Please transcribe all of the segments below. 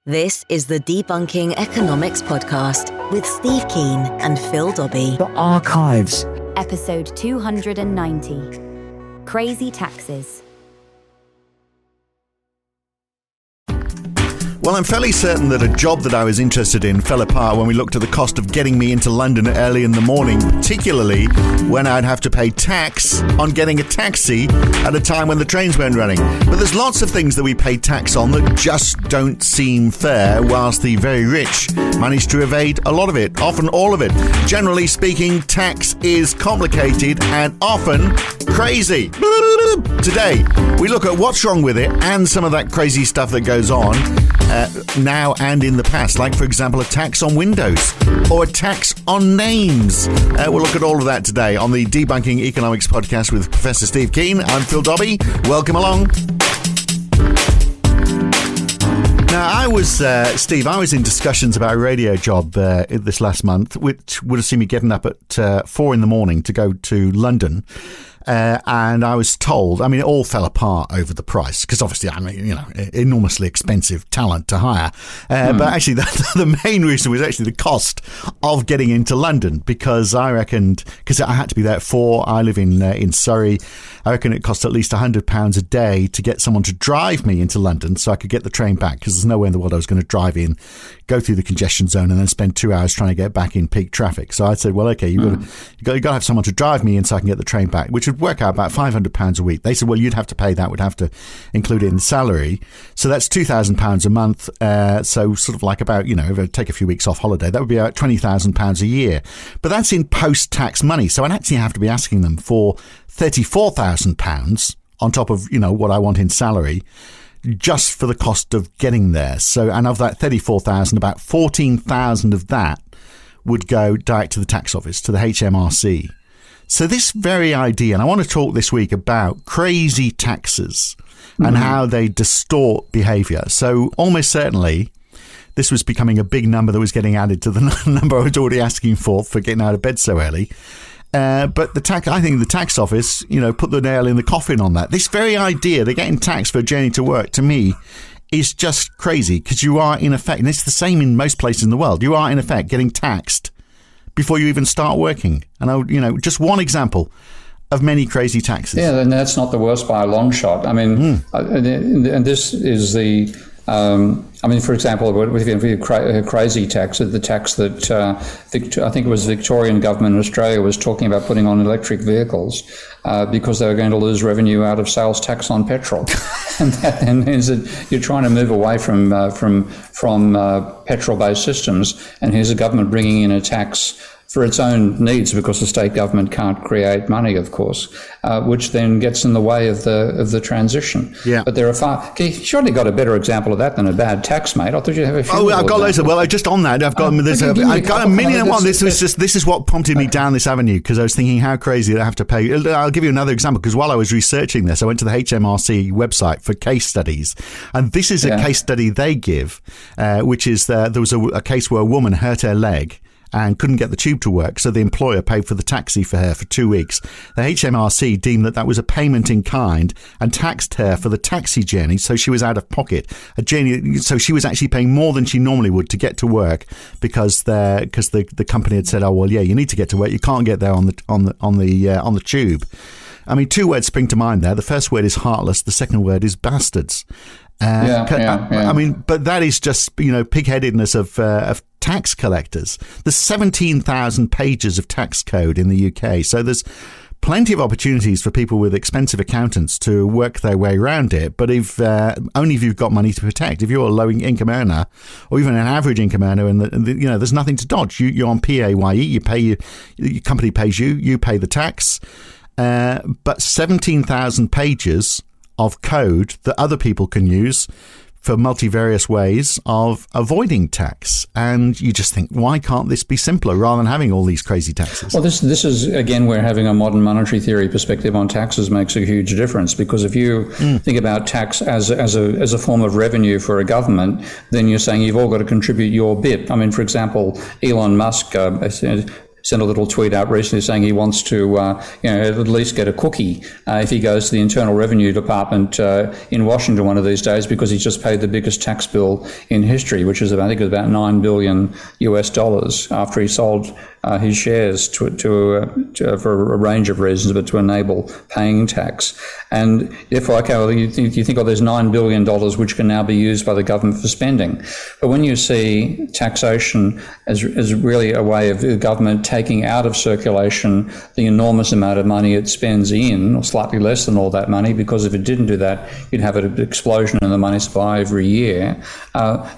This is the Debunking Economics Podcast with Steve Keen and Phil Dobbie. The Archives. Episode 290. Crazy Taxes. Well, I'm fairly certain that a job that I was interested in fell apart when we looked at the cost of getting me into London early in the morning, particularly when I'd have to pay tax on getting a taxi at a time when the trains weren't running. But there's lots of things that we pay tax on that just don't seem fair, whilst the very rich manage to evade a lot of it, often all of it. Generally speaking, tax is complicated and often crazy. Today, we look at what's wrong with it and some of that crazy stuff that goes on now and in the past, like, for example, a tax on windows or a tax on names. We'll look at all of that today on the Debunking Economics Podcast with Professor Steve Keen. I'm Phil Dobbie. Welcome along. Now, I was in discussions about a radio job this last month, which would have seen me getting up at 4 in the morning to go to London. And I was told, it all fell apart over the price because obviously, enormously expensive talent to hire. But actually, the main reason was actually the cost of getting into London, because I reckoned, because I had to be there at 4, I live in Surrey, I reckon it cost at least £100 a day to get someone to drive me into London so I could get the train back, because there's no way in the world I was going to drive in, go through the congestion zone and then spend 2 hours trying to get back in peak traffic. So I said, well, okay, you've got to have someone to drive me in so I can get the train back, which would work out about £500 a week. They said, well, you'd have to pay that, would have to include it in the salary. So that's £2,000 a month. So sort of like about, if I take a few weeks off holiday, that would be about £20,000 a year. But that's in post-tax money. So I'd actually have to be asking them for £34,000 on top of, what I want in salary, just for the cost of getting there. So, and of that 34,000, about 14,000 of that would go direct to the tax office, to the HMRC. So this very idea, and I want to talk this week about crazy taxes and how they distort behaviour. So almost certainly, this was becoming a big number that was getting added to the number I was already asking for getting out of bed so early. But I think the tax office, put the nail in the coffin on that. This very idea, they're getting taxed for a journey to work, to me, is just crazy, because you are in effect, and it's the same in most places in the world, you are in effect getting taxed before you even start working. And just one example of many crazy taxes. Yeah, and that's not the worst by a long shot. And this is the... for example, with crazy tax, the tax that I think it was the Victorian government in Australia was talking about putting on electric vehicles because they were going to lose revenue out of sales tax on petrol. And that then means that you're trying to move away from petrol-based systems, and here's a government bringing in a tax for its own needs, because the state government can't create money, of course, which then gets in the way of the transition. Yeah. But there are you surely got a better example of that than a bad tax, mate. I thought you'd have a few. Oh, I've got loads of. Well, just on that, I've got a million and one. This is what prompted me down this avenue, because I was thinking how crazy that I have to pay. I'll give you another example, because while I was researching this, I went to the HMRC website for case studies, and this is a case study they give, which is there was a case where a woman hurt her leg and couldn't get the tube to work, so the employer paid for the taxi for her for 2 weeks. The HMRC deemed that was a payment in kind and taxed her for the taxi journey, so she was out of pocket. So she was actually paying more than she normally would to get to work, because the company had said, oh well, yeah, you need to get to work, you can't get there on the tube. 2 words spring to mind there. The first word is heartless. The second word is bastards. But that is just pig-headedness of tax collectors. There's 17,000 pages of tax code in the UK, so there's plenty of opportunities for people with expensive accountants to work their way around it. But only if you've got money to protect. If you're a low income earner, or even an average income earner, and there's nothing to dodge. You're on PAYE. You pay your company pays you. You pay the tax. But 17,000 pages of code that other people can use for multivarious ways of avoiding tax. And you just think, why can't this be simpler rather than having all these crazy taxes? Well, this is, again, where having a modern monetary theory perspective on taxes makes a huge difference, because if you think about tax as a form of revenue for a government, then you're saying you've all got to contribute your bit. For example, Elon Musk sent a little tweet out recently saying he wants to, at least get a cookie if he goes to the Internal Revenue Department in Washington one of these days, because he's just paid the biggest tax bill in history, which is I think it was about $9 billion US after he sold his shares for a range of reasons, but to enable paying tax. And therefore, okay, well, you think, there's $9 billion which can now be used by the government for spending. But when you see taxation as really a way of the government taking out of circulation the enormous amount of money it spends in, or slightly less than all that money, because if it didn't do that, you'd have an explosion in the money supply every year,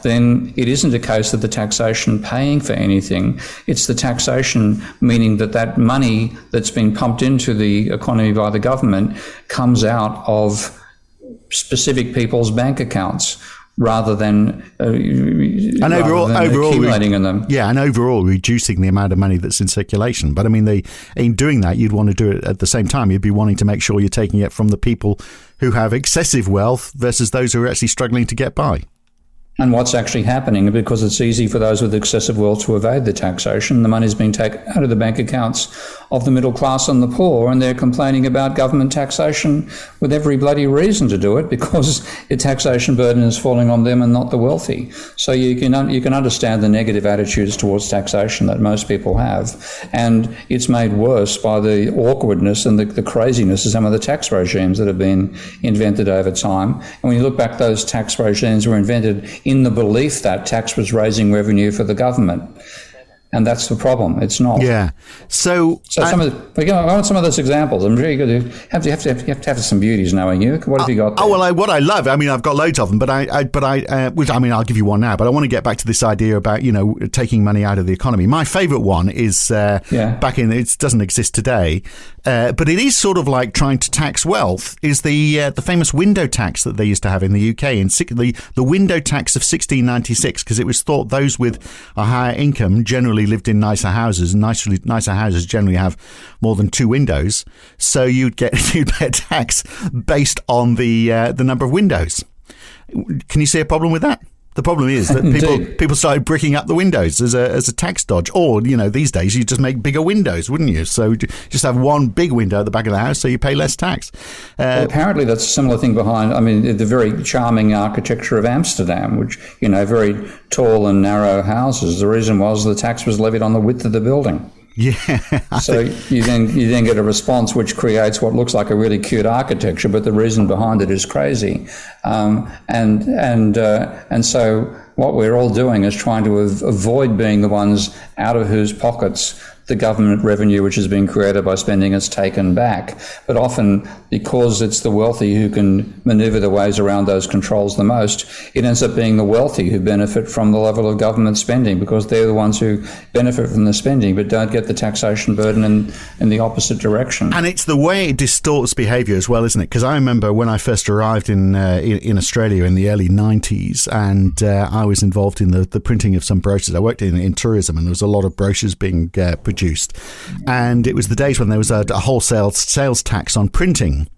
then it isn't a case of the taxation paying for anything. It's the taxation, meaning that money that's been pumped into the economy by the government comes out of specific people's bank accounts rather than accumulating in them. Yeah, and overall reducing the amount of money that's in circulation. But I mean, in doing that, you'd want to do it at the same time. You'd be wanting to make sure you're taking it from the people who have excessive wealth versus those who are actually struggling to get by. And what's actually happening, because it's easy for those with excessive wealth to evade the taxation, the money's being taken out of the bank accounts of the middle class and the poor, and they're complaining about government taxation with every bloody reason to do it, because the taxation burden is falling on them and not the wealthy. So you can understand the negative attitudes towards taxation that most people have, and it's made worse by the awkwardness and the craziness of some of the tax regimes that have been invented over time. And when you look back, those tax regimes were invented in the belief that tax was raising revenue for the government. And that's the problem. It's not. Yeah. I want some of those examples. I'm really good. You have to have some beauties knowing you. What have you got there? What I love. I mean, I've got loads of them, but I'll give you one now. But I want to get back to this idea about taking money out of the economy. My favourite one is back in. It doesn't exist today, but it is sort of like trying to tax wealth. Is the famous window tax that they used to have in the UK, and the window tax of 1696, because it was thought those with a higher income generally lived in nicer houses, and nicer houses generally have more than two windows, so you'd pay a tax based on the number of windows. Can you see a problem with that? The problem is that people started bricking up the windows as a tax dodge. Or, these days you just make bigger windows, wouldn't you? So just have one big window at the back of the house so you pay less tax. Well, apparently that's a similar thing behind, the very charming architecture of Amsterdam, which, very tall and narrow houses. The reason was the tax was levied on the width of the building. Yeah. So you then get a response which creates what looks like a really cute architecture, but the reason behind it is crazy. And so what we're all doing is trying to avoid being the ones out of whose pockets the government revenue which has been created by spending is taken back. But often, because it's the wealthy who can maneuver their ways around those controls the most, it ends up being the wealthy who benefit from the level of government spending, because they're the ones who benefit from the spending but don't get the taxation burden in the opposite direction. And it's the way it distorts behaviour as well, isn't it? Because I remember when I first arrived in Australia in the early 90s, and I was involved in the printing of some brochures. I worked in tourism, and there was a lot of brochures being produced. And it was the days when there was a wholesale sales tax on printing,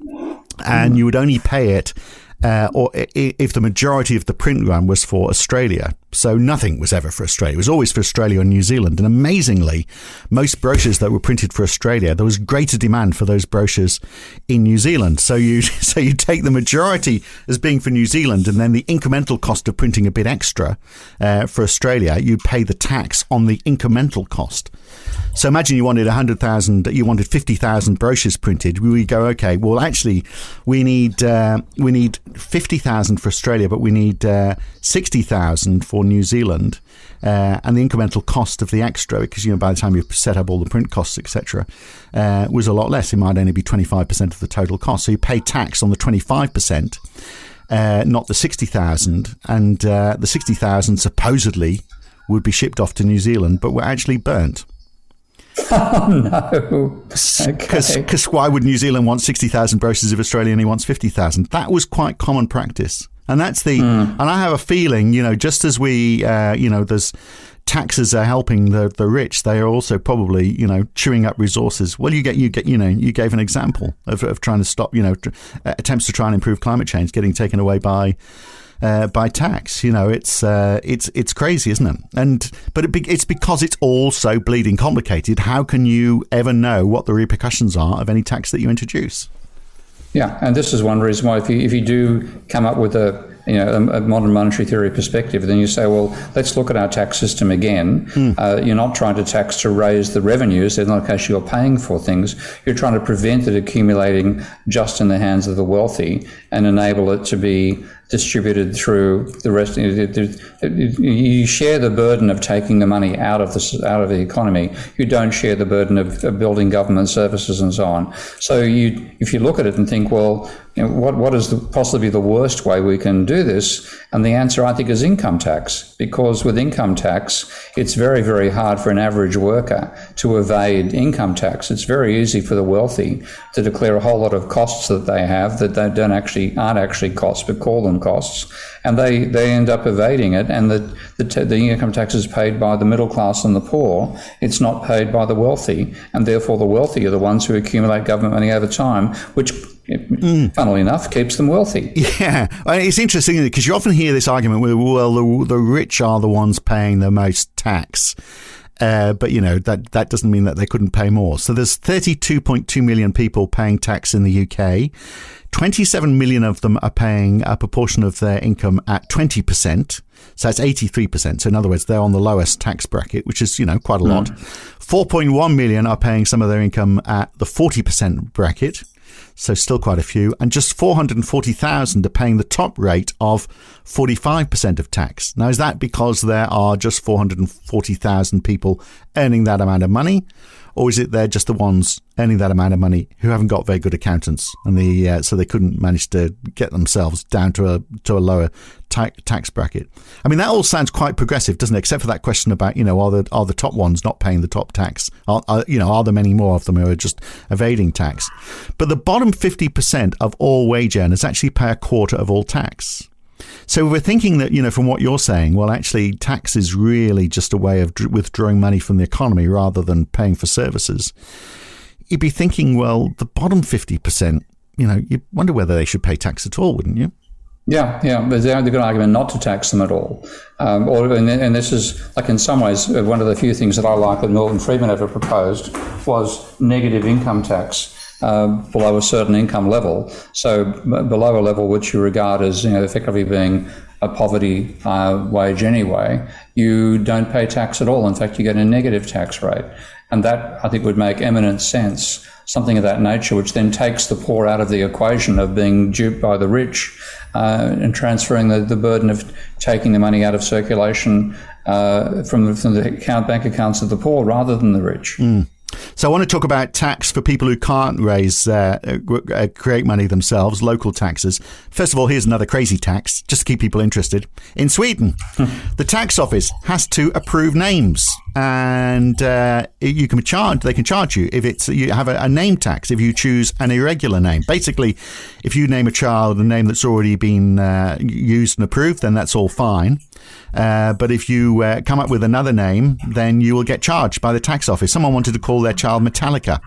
and you would only pay it or if the majority of the print run was for Australia. So nothing was ever for Australia. It was always for Australia and New Zealand. And amazingly, most brochures that were printed for Australia, there was greater demand for those brochures in New Zealand. So you take the majority as being for New Zealand, and then the incremental cost of printing a bit extra for Australia, you pay the tax on the incremental cost. So imagine you wanted 50,000 brochures printed. We go, okay, well, actually, we need 50,000 for Australia, but we need 60,000 for New Zealand, and the incremental cost of the extra, because by the time you set up all the print costs, etc., was a lot less. It might only be 25% of the total cost. So you pay tax on the 25%, not the 60,000, and the 60,000 supposedly would be shipped off to New Zealand, but were actually burnt. Oh, no. Because why would New Zealand want 60,000 brochures if Australia only wants 50,000? That was quite common practice. And that's and I have a feeling, just as we, there's taxes are helping the rich, they are also probably, chewing up resources. Well, you gave an example of trying to stop, attempts to try and improve climate change getting taken away by by tax. It's crazy, isn't it? It's because it's all so bleeding complicated. How can you ever know what the repercussions are of any tax that you introduce? Yeah, and this is one reason why if you do come up with a modern monetary theory perspective, then you say, well, let's look at our tax system again. You're not trying to tax to raise the revenues. In that case, you're paying for things. You're trying to prevent it accumulating just in the hands of the wealthy and enable it to be distributed through the rest. You share the burden of taking the money out of the economy. You don't share the burden of building government services and so on. So if you look at it and think, well, what is possibly the worst way we can do this? And the answer, I think, is income tax, because with income tax, it's very, very hard for an average worker to evade income tax. It's very easy for the wealthy to declare a whole lot of costs that they have that they aren't actually costs, but call them costs, and they end up evading it. And the income tax is paid by the middle class and the poor. It's not paid by the wealthy, and therefore the wealthy are the ones who accumulate government money over time, which, funnily enough, keeps them wealthy. Yeah, it's interesting because you often hear this argument where, well, the rich are the ones paying the most tax. But, that doesn't mean that they couldn't pay more. So there's 32.2 million people paying tax in the UK. 27 million of them are paying a proportion of their income at 20%. So that's 83%. So in other words, they're on the lowest tax bracket, which is, quite a lot. 4.1 million are paying some of their income at the 40% bracket. So still quite a few. And just 440,000 are paying the top rate of 45% of tax. Now, is that because there are just 440,000 people earning that amount of money? Or is it they're just the ones earning that amount of money who haven't got very good accountants, and so they couldn't manage to get themselves down to a lower tax bracket? I mean, that all sounds quite progressive, doesn't it? Except for that question about, are the top ones not paying the top tax? Are there many more of them who are just evading tax? But the bottom 50% of all wage earners actually pay a quarter of all tax. So we're thinking that, from what you're saying, well, actually, tax is really just a way of withdrawing money from the economy rather than paying for services. You'd be thinking, well, the bottom 50%, you wonder whether they should pay tax at all, wouldn't you? Yeah. There's a good argument not to tax them at all. And this is, like, in some ways, one of the few things that I like that Milton Friedman ever proposed was negative income tax. Below a certain income level, so below a level which you regard as effectively being a poverty wage anyway, you don't pay tax at all. In fact, you get a negative tax rate, and that, I think, would make eminent sense. Something of that nature, which then takes the poor out of the equation of being duped by the rich, and transferring the burden of taking the money out of circulation from the bank accounts of the poor rather than the rich. So I want to talk about tax for people who can't create money themselves, local taxes. First of all, here's another crazy tax, just to keep people interested. In Sweden, the tax office has to approve names, and they can charge you if you have a name tax if you choose an irregular name. Basically, if you name a child a name that's already been used and approved, then that's all fine. But if you come up with another name, then you will get charged by the tax office. Someone wanted to call their child Metallica,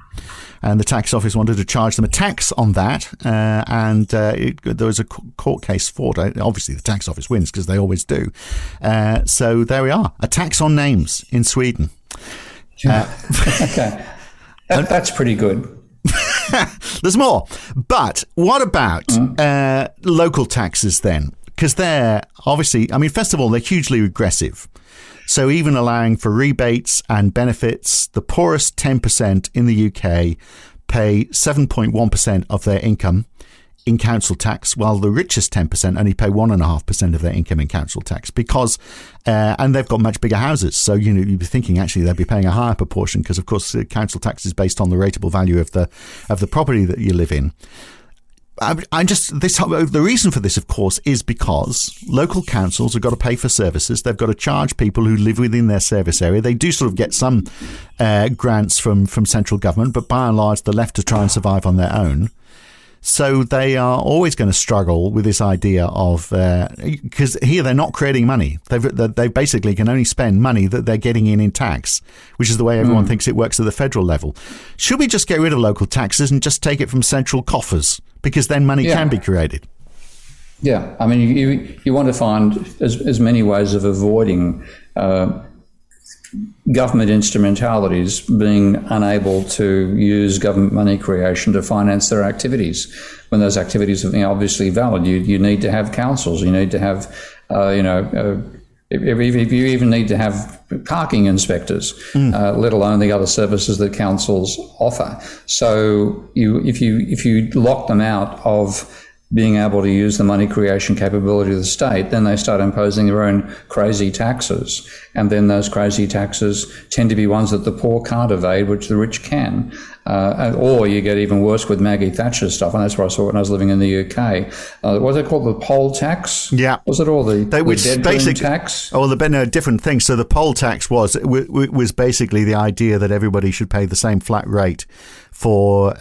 and the tax office wanted to charge them a tax on that. There was a court case fought. Obviously, the tax office wins because they always do. So there we are, a tax on names in Sweden. Okay, that's pretty good. There's more. But what about local taxes then? Because they're obviously, first of all, they're hugely regressive. So even allowing for rebates and benefits, the poorest 10% in the UK pay 7.1% of their income in council tax, while the richest 10% only pay 1.5% of their income in council tax because, and they've got much bigger houses. So, you'd be thinking actually they'd be paying a higher proportion because, of course, the council tax is based on the rateable value of the property that you live in. The reason for this, of course, is because local councils have got to pay for services. They've got to charge people who live within their service area. They do sort of get some grants from central government, but by and large, they're left to try and survive on their own. So they are always going to struggle with this idea of, because here they're not creating money. They basically can only spend money that they're getting in tax, which is the way everyone thinks it works at the federal level. Should we just get rid of local taxes and just take it from central coffers? Because then money can be created. Yeah, I mean, you want to find as many ways of avoiding government instrumentalities being unable to use government money creation to finance their activities. When those activities are obviously valid, you need to have councils, you need to have, if you even need to have parking inspectors, let alone the other services that councils offer. So if you lock them out of being able to use the money creation capability of the state, then they start imposing their own crazy taxes. And then those crazy taxes tend to be ones that the poor can't evade, which the rich can. Or you get even worse with Maggie Thatcher's stuff, and that's what I saw when I was living in the UK. What was it called? The poll tax? Yeah. Was it all the dead tax? Oh, there have been different things. So the poll tax was basically the idea that everybody should pay the same flat rate for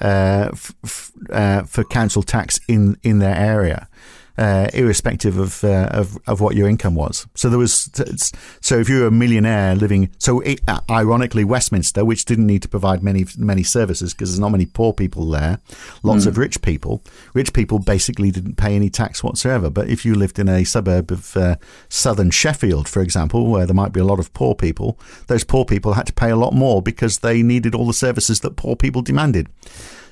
council tax in their area, irrespective of what your income was. So if you're a millionaire living, ironically Westminster, which didn't need to provide many services because there's not many poor people there, lots of rich people basically didn't pay any tax whatsoever. But if you lived in a suburb of southern Sheffield, for example, where there might be a lot of poor people, those poor people had to pay a lot more because they needed all the services that poor people demanded.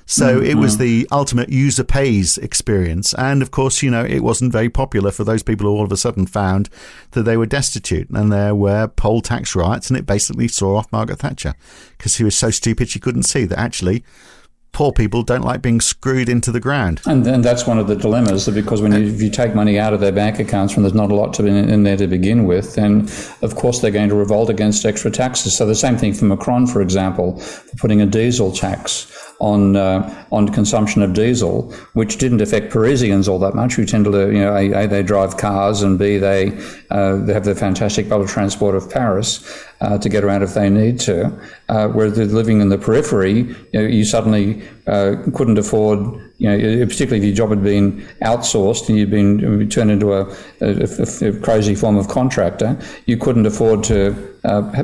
So it was the ultimate user pays experience. And of course, it wasn't very popular for those people who all of a sudden found that they were destitute. And there were poll tax riots, and it basically saw off Margaret Thatcher because she was so stupid she couldn't see that actually poor people don't like being screwed into the ground. And then that's one of the dilemmas, because if you take money out of their bank accounts when there's not a lot to be in there to begin with, then of course they're going to revolt against extra taxes. So the same thing for Macron, for example, for putting a diesel tax on consumption of diesel, which didn't affect Parisians all that much, who tend to, A, they drive cars, and B, they have the fantastic public transport of Paris to get around if they need to. Whereas living in the periphery, you suddenly couldn't afford, particularly if your job had been outsourced and you'd been turned into a crazy form of contractor, you couldn't afford to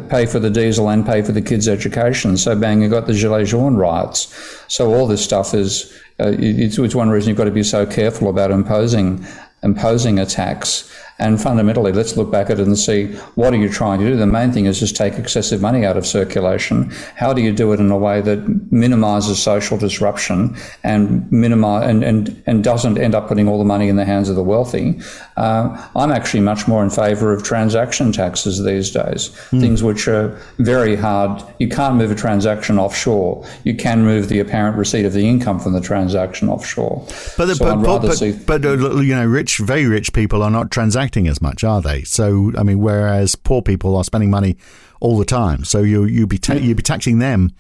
pay for the diesel and pay for the kids' education. So bang, you got the Gilets jaunes riots. So all this stuff is, it's one reason you've got to be so careful about imposing a tax. And fundamentally, let's look back at it and see, what are you trying to do? The main thing is just take excessive money out of circulation. How do you do it in a way that minimises social disruption and and doesn't end up putting all the money in the hands of the wealthy? I'm actually much more in favour of transaction taxes these days, things which are very hard. You can't move a transaction offshore. You can move the apparent receipt of the income from the transaction offshore. But very rich people are not transacting as much, are they? So, I mean, whereas poor people are spending money all the time. So you'd be taxing them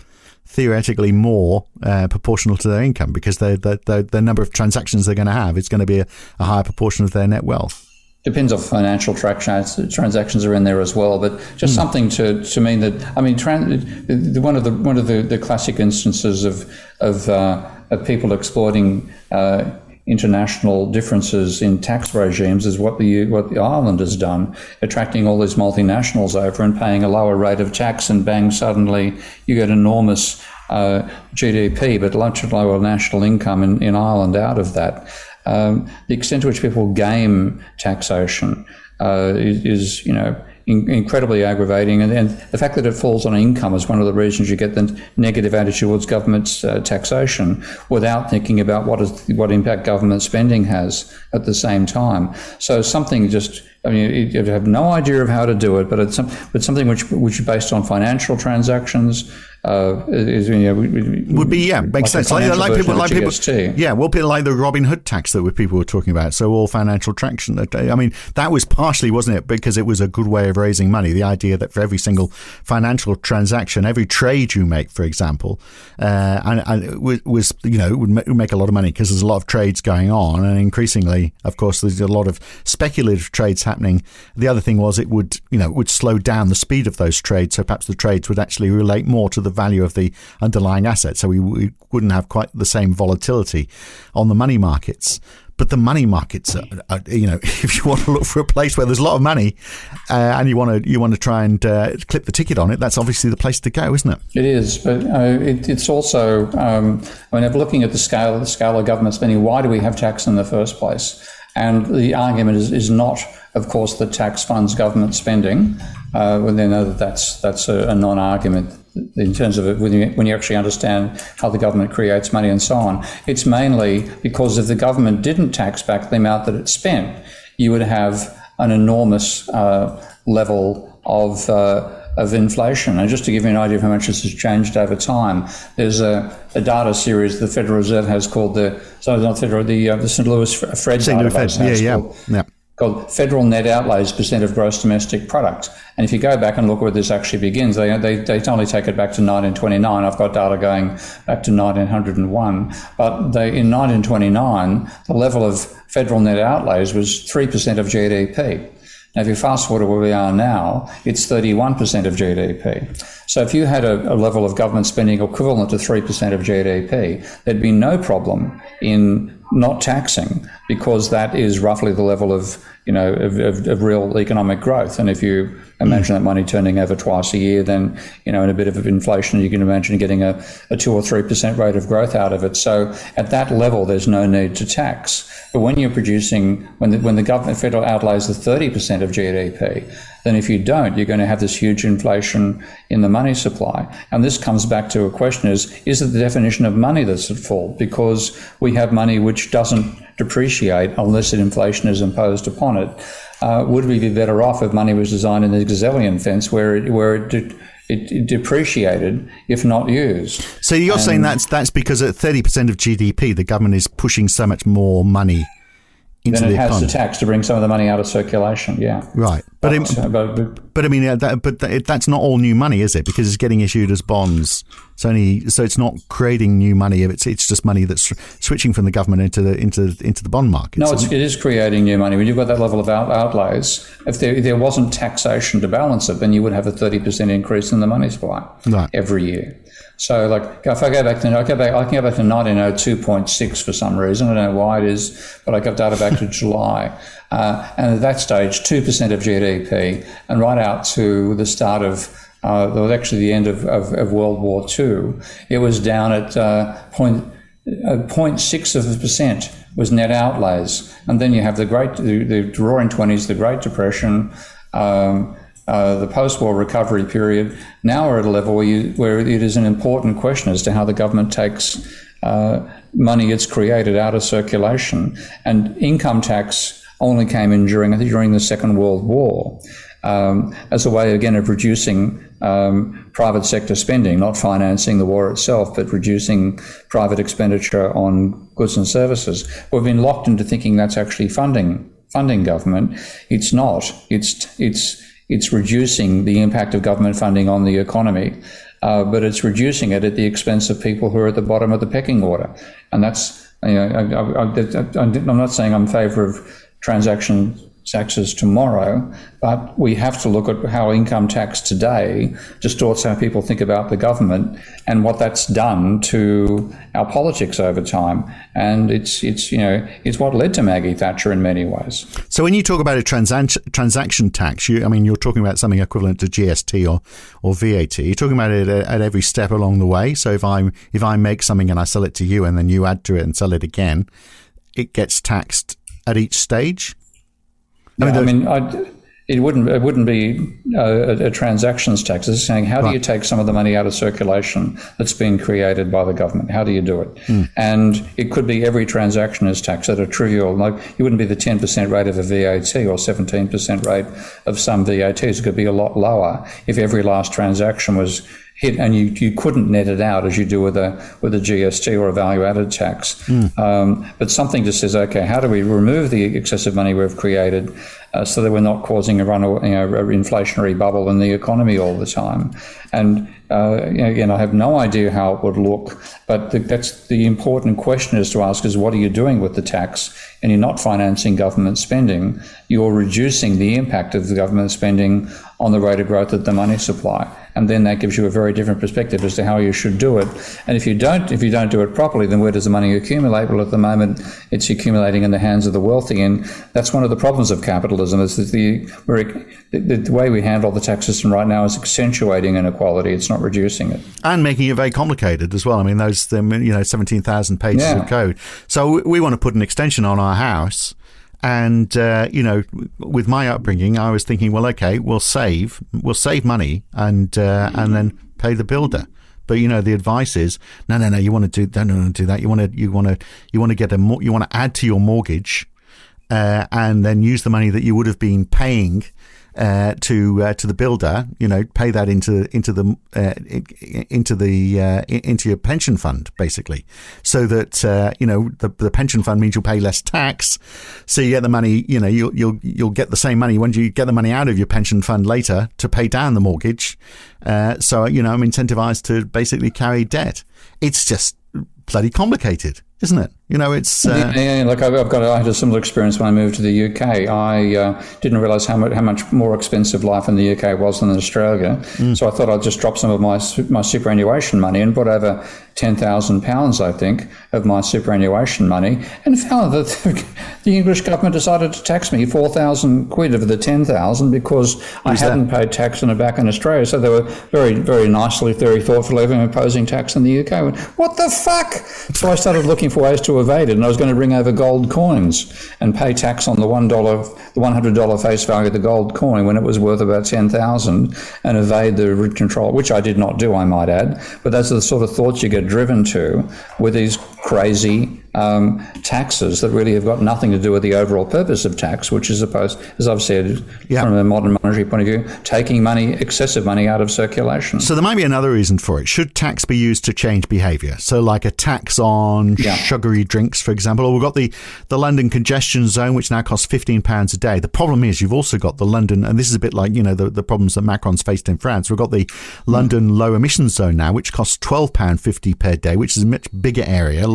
theoretically more proportional to their income, because the number of transactions they're going to have is going to be a higher proportion of their net wealth. Depends on financial transactions are in there as well, but just something to mean that, I mean, one of the classic instances of people exploiting international differences in tax regimes is what Ireland has done, attracting all these multinationals over and paying a lower rate of tax, and bang, suddenly you get enormous GDP, but much lower national income in Ireland out of that. The extent to which people game taxation is incredibly aggravating, and the fact that it falls on income is one of the reasons you get the negative attitude towards government taxation, without thinking about what impact government spending has at the same time. So something just, I mean, you have no idea of how to do it, but it's something which is based on financial transactions. Would be makes sense. Like people, people like the Robin Hood tax that people were talking about. So all financial traction. I mean, that was partially, wasn't it, because it was a good way of raising money. The idea that for every single financial transaction, every trade you make, for example, and it would make a lot of money because there's a lot of trades going on, and increasingly, of course, there's a lot of speculative trades happening. The other thing was it would slow down the speed of those trades, so perhaps the trades would actually relate more to the value of the underlying asset, so we wouldn't have quite the same volatility on the money markets. But the money markets are if you want to look for a place where there's a lot of money and you want to try and clip the ticket on it, that's obviously the place to go, isn't it? It is, but it's also, if looking at the scale of government spending, why do we have tax in the first place? And the argument is not, of course, that tax funds government spending. When they know that's a non-argument in terms of it, when you actually understand how the government creates money and so on. It's mainly because if the government didn't tax back the amount that it spent, you would have an enormous level of inflation. And just to give you an idea of how much this has changed over time, there's a data series the Federal Reserve has called the St. Louis Fred database called Federal Net Outlays % of Gross Domestic Product. And if you go back and look where this actually begins, they only take it back to 1929. I've got data going back to 1901. But in 1929, the level of federal net outlays was 3% of GDP. Now, if you fast forward to where we are now, it's 31% of GDP. So if you had a level of government spending equivalent to 3% of GDP, there'd be no problem in not taxing, because that is roughly the level of real economic growth. And if you imagine that money turning over twice a year, then, in a bit of inflation, you can imagine getting a 2 or 3% rate of growth out of it. So at that level, there's no need to tax. But when you're producing, when the government federal outlays are 30% of GDP, then if you don't, you're going to have this huge inflation in the money supply. And this comes back to a question is it the definition of money that's at fault? Because we have money which doesn't depreciate unless inflation is imposed upon it. Would we be better off if money was designed in the gazillion sense where it depreciated if not used? So you're saying that's because at 30% of GDP, the government is pushing so much more money into the economy. Then it has to tax to bring some of the money out of circulation, yeah. Right. But I mean, that's not all new money, is it? Because it's getting issued as bonds. So it's not creating new money. It's just money that's switching from the government into the bond market. No, it is creating new money. When you've got that level of outlays, if there wasn't taxation to balance it, then you would have a 30% increase in the money supply every year. So, if I go back to, I can go back to 1902.6 for some reason. I don't know why it is, but I got data back to July. And at that stage, 2% of GDP, and right out to the start of, actually the end of World War II, it was down at 0.6% was net outlays. And then you have the Roaring '20s, the Great Depression, the post-war recovery period. Now we're at a level where it is an important question as to how the government takes money it's created out of circulation. And income tax only came in during the Second World War as a way, again, of reducing private sector spending, not financing the war itself, but reducing private expenditure on goods and services. We've been locked into thinking that's actually funding government. It's not. It's reducing the impact of government funding on the economy, but it's reducing it at the expense of people who are at the bottom of the pecking order. And that's, I'm not saying I'm in favour of transaction taxes tomorrow, but we have to look at how income tax today distorts how people think about the government and what that's done to our politics over time. And it's what led to Maggie Thatcher in many ways. So when you talk about a transaction tax, you're talking about something equivalent to GST or VAT. You're talking about it at every step along the way. So if I make something and I sell it to you and then you add to it and sell it again, it gets taxed at each stage? It wouldn't be a transactions tax. It's saying, how do you take some of the money out of circulation that's been created by the government? How do you do it? And it could be every transaction is taxed at a trivial, it wouldn't be the 10% rate of a VAT or 17% rate of some VATs. It could be a lot lower if every last transaction was hit, and you couldn't net it out as you do with a GST or a value-added tax. But something just says, okay, how do we remove the excessive money we've created so that we're not causing an inflationary bubble in the economy all the time? And again, I have no idea how it would look, but that's the important question is to ask is, what are you doing with the tax? And you're not financing government spending. You're reducing the impact of the government spending on the rate of growth of the money supply. And then that gives you a very different perspective as to how you should do it. And if you don't do it properly, then where does the money accumulate? Well, at the moment, it's accumulating in the hands of the wealthy. And that's one of the problems of capitalism, is that the way we handle the tax system right now is accentuating inequality. It's not reducing it. And making it very complicated as well. I mean, those 17,000 pages of code. So we want to put an extension on our house. And, with my upbringing, I was thinking, well, okay, we'll save money and then pay the builder. But, the advice is, no, you want to do that. You want to add to your mortgage, and then use the money that you would have been paying to the builder, pay that into your pension fund, basically, so that the pension fund means you'll pay less tax. So you get the money, you'll get the same money when you get the money out of your pension fund later to pay down the mortgage. So I'm incentivized to basically carry debt. It's just bloody complicated, isn't it? It's like I had a similar experience when I moved to the UK. I didn't realise how much more expensive life in the UK was than in Australia. So I thought I'd just drop some of my superannuation money and put over £10,000, I think, of my superannuation money, and found that the English government decided to tax me £4,000 of the 10,000 because I hadn't paid tax on it back in Australia. So they were very, very nicely, very thoughtfully imposing tax in the UK. I went, what the fuck? So I started looking for ways to evade it, and I was going to bring over gold coins and pay tax on the $100 face value of the gold coin when it was worth about 10,000, and evade the root control, which I did not do, I might add. But that's the sort of thoughts you get driven to with these crazy taxes that really have got nothing to do with the overall purpose of tax, which is supposed, as I've said, from a modern monetary point of view, taking excessive money out of circulation. So there might be another reason for it. Should tax be used to change behaviour? So like a tax on sugary drinks, for example. Or we've got the London congestion zone, which now costs £15 a day. The problem is you've also got the London, and this is a bit like, the problems that Macron's faced in France. We've got the London low emissions zone now, which costs £12.50 per day, which is a much bigger area,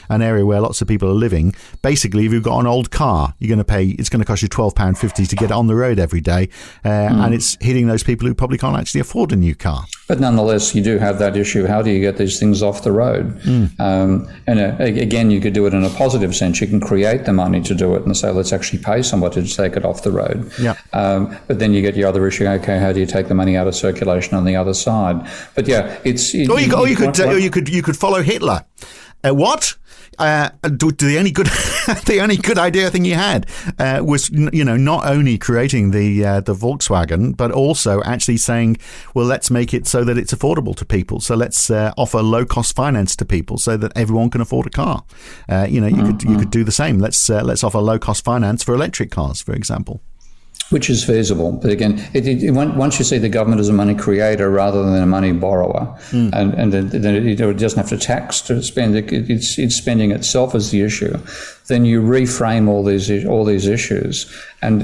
an area where lots of people are living. Basically, if you've got an old car, it's going to cost you £12.50 to get it on the road every day, and it's hitting those people who probably can't actually afford a new car. But nonetheless, you do have that issue. How do you get these things off the road? Again, you could do it in a positive sense. You can create the money to do it and say, let's actually pay somebody to take it off the road. But then you get your other issue. Okay, how do you take the money out of circulation on the other side? But you could follow Hitler. What? The only good idea thing you had was not only creating the Volkswagen, but also actually saying, well, let's make it so that it's affordable to people. So let's offer low cost finance to people so that everyone can afford a car. You could do the same. Let's offer low cost finance for electric cars, for example. Which is feasible. But again, once you see the government as a money creator rather than a money borrower, and then it doesn't have to tax to spend, it's spending itself as the issue, then you reframe all these issues. And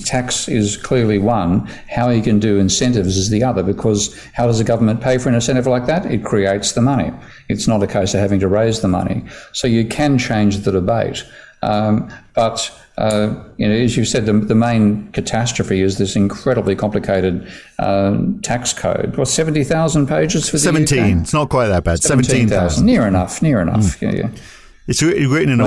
tax is clearly one. How you can do incentives is the other, because how does the government pay for an incentive like that? It creates the money. It's not a case of having to raise the money. So you can change the debate. But as you said, the main catastrophe is this incredibly complicated tax code. 70,000 pages for the 17. UK? It's not quite that bad. 17,000. Near enough. Yeah. It's written in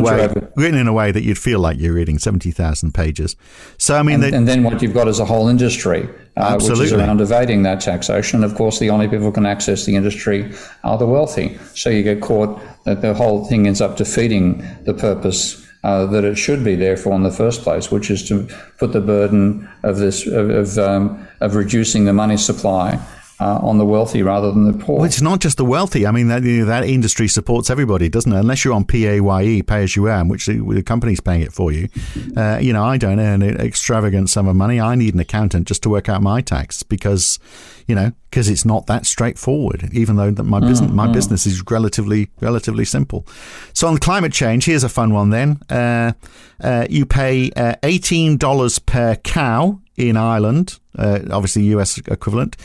a way that you'd feel like you're reading 70,000 pages. So and then what you've got is a whole industry, which is around evading that taxation. Of course, the only people who can access the industry are the wealthy. So you get caught that the whole thing ends up defeating the purpose that it should be there for in the first place, which is to put the burden of reducing the money supply on the wealthy rather than the poor. Well, it's not just the wealthy. I mean, that industry supports everybody, doesn't it? Unless you're on PAYE, pay as you earn, which the company's paying it for you. I don't earn an extravagant sum of money. I need an accountant just to work out my tax because it's not that straightforward, even though my business is relatively simple. So on climate change, here's a fun one then. You pay $18 per cow in Ireland, obviously US equivalent,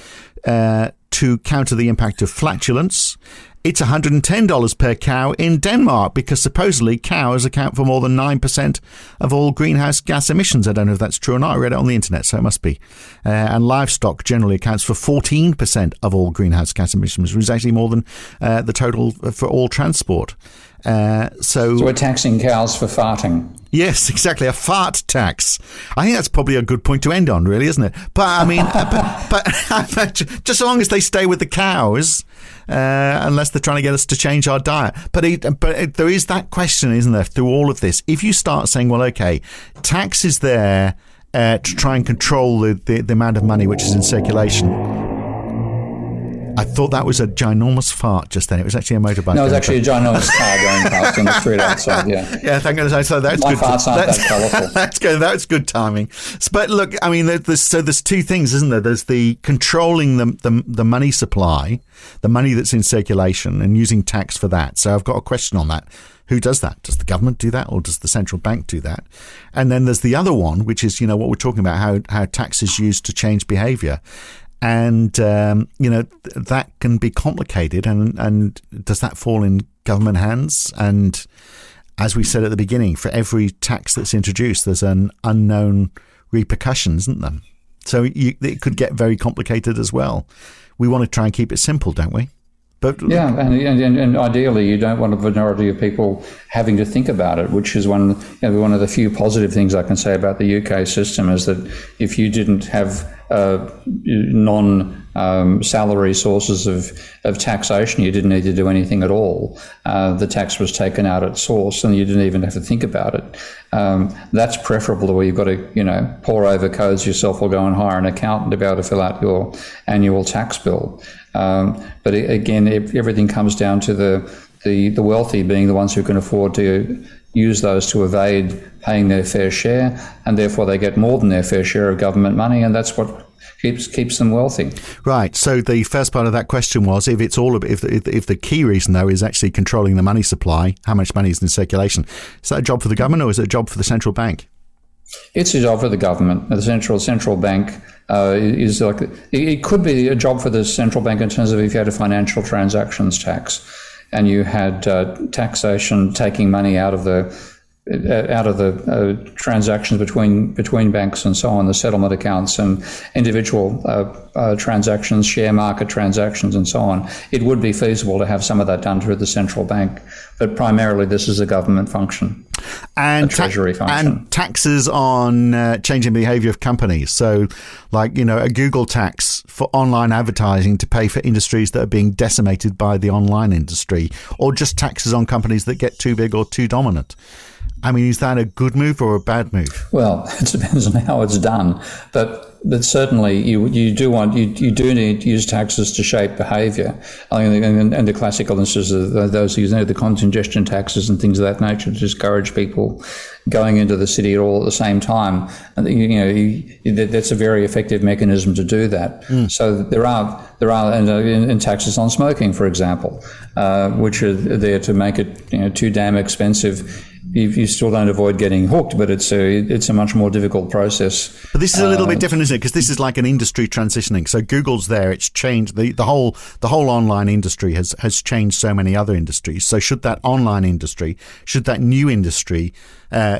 to counter the impact of flatulence. It's $110 per cow in Denmark because supposedly cows account for more than 9% of all greenhouse gas emissions. I don't know if that's true or not. I read it on the internet, so it must be. And livestock generally accounts for 14% of all greenhouse gas emissions, which is actually more than the total for all transport. So we're taxing cows for farting. Yes, exactly. A fart tax. I think that's probably a good point to end on, really, isn't it? But I mean, but just so long as they stay with the cows, unless they're trying to get us to change our diet. But there is that question, isn't there, through all of this? If you start saying, well, okay, tax is there to try and control the amount of money which is in circulation. I thought that was a ginormous fart just then. It was actually a motorbike. No, it was actually a ginormous car going past in the street outside, yeah. Yeah, thank goodness. So that's My good. farts aren't that colourful. That's good. That's good timing. But look, I mean, there's two things, isn't there? There's the controlling the money supply, the money that's in circulation, and using tax for that. So I've got a question on that. Who does that? Does the government do that, or does the central bank do that? And then there's the other one, which is, what we're talking about, how tax is used to change behaviour. And, that can be complicated. And does that fall in government hands? And as we said at the beginning, for every tax that's introduced, there's an unknown repercussion, isn't there? So it could get very complicated as well. We want to try and keep it simple, don't we? But yeah, and ideally, you don't want a minority of people having to think about it, which is one of the few positive things I can say about the UK system is that if you didn't have non-salary sources of taxation, you didn't need to do anything at all. The tax was taken out at source, and you didn't even have to think about it. That's preferable to where you've got to, pour over codes yourself or go and hire an accountant to be able to fill out your annual tax bill. But again, everything comes down to the wealthy being the ones who can afford to use those to evade paying their fair share, and therefore they get more than their fair share of government money, and that's what keeps them wealthy. Right. So the first part of that question was if the key reason though is actually controlling the money supply, how much money is in circulation, is that a job for the government or is it a job for the central bank? It's a job for the government. The central bank is like it could be a job for the central bank in terms of if you had a financial transactions tax and you had taxation taking money out of the transactions between banks and so on, the settlement accounts and individual transactions, share market transactions and so on. It would be feasible to have some of that done through the central bank, but primarily this is a government function, and a treasury function. And taxes on changing behaviour of companies. So like, a Google tax for online advertising to pay for industries that are being decimated by the online industry, or just taxes on companies that get too big or too dominant. I mean, is that a good move or a bad move? Well, it depends on how it's done, but certainly you do need to use taxes to shape behaviour. I mean, and the classical instances are those the congestion taxes and things of that nature to discourage people going into the city all at the same time. And that's a very effective mechanism to do that. So there are and taxes on smoking, for example, which are there to make it too damn expensive. You still don't avoid getting hooked, but it's a much more difficult process. But this is a little bit different, isn't it? Because this is like an industry transitioning. So Google's there; it's changed the whole online industry has changed so many other industries. So should that new industry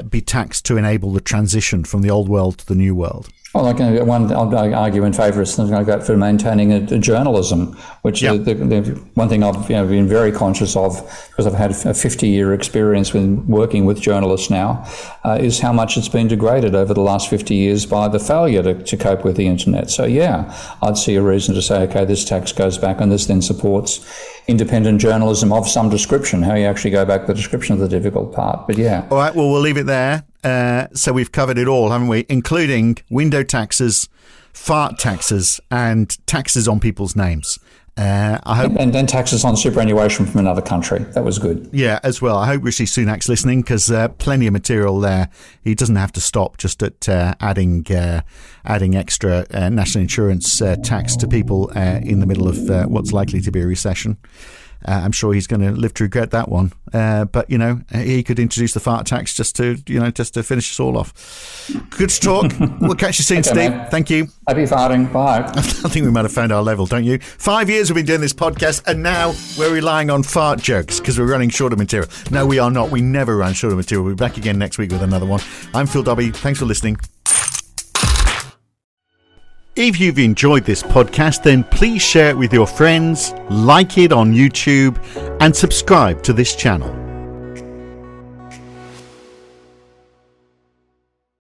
be taxed to enable the transition from the old world to the new world? Well, I'll argue in favour of something like that for maintaining a journalism, which the one thing I've been very conscious of, because I've had a 50-year experience with working with journalists now, is how much it's been degraded over the last 50 years by the failure to cope with the internet. So I'd see a reason to say, okay, this tax goes back and this then supports independent journalism of some description. How you actually go back to the description of the difficult part. But all right, well, we'll leave it there. So we've covered it all, haven't we? Including window taxes, fart taxes, and taxes on people's names. I hope, and then taxes on superannuation from another country. That was good. Yeah, as well. I hope Rishi Sunak's listening, because plenty of material there. He doesn't have to stop just at adding extra national insurance tax to people in the middle of what's likely to be a recession. I'm sure he's going to live to regret that one. But he could introduce the fart tax just to finish us all off. Good to talk. We'll catch you soon, Steve. Mate. Thank you. Happy farting. Bye. I think we might have found our level, don't you? 5 years we've been doing this podcast, and now we're relying on fart jokes because we're running short of material. No, we are not. We never run short of material. We'll be back again next week with another one. I'm Phil Dobbie. Thanks for listening. If you've enjoyed this podcast, then please share it with your friends, like it on YouTube, and subscribe to this channel.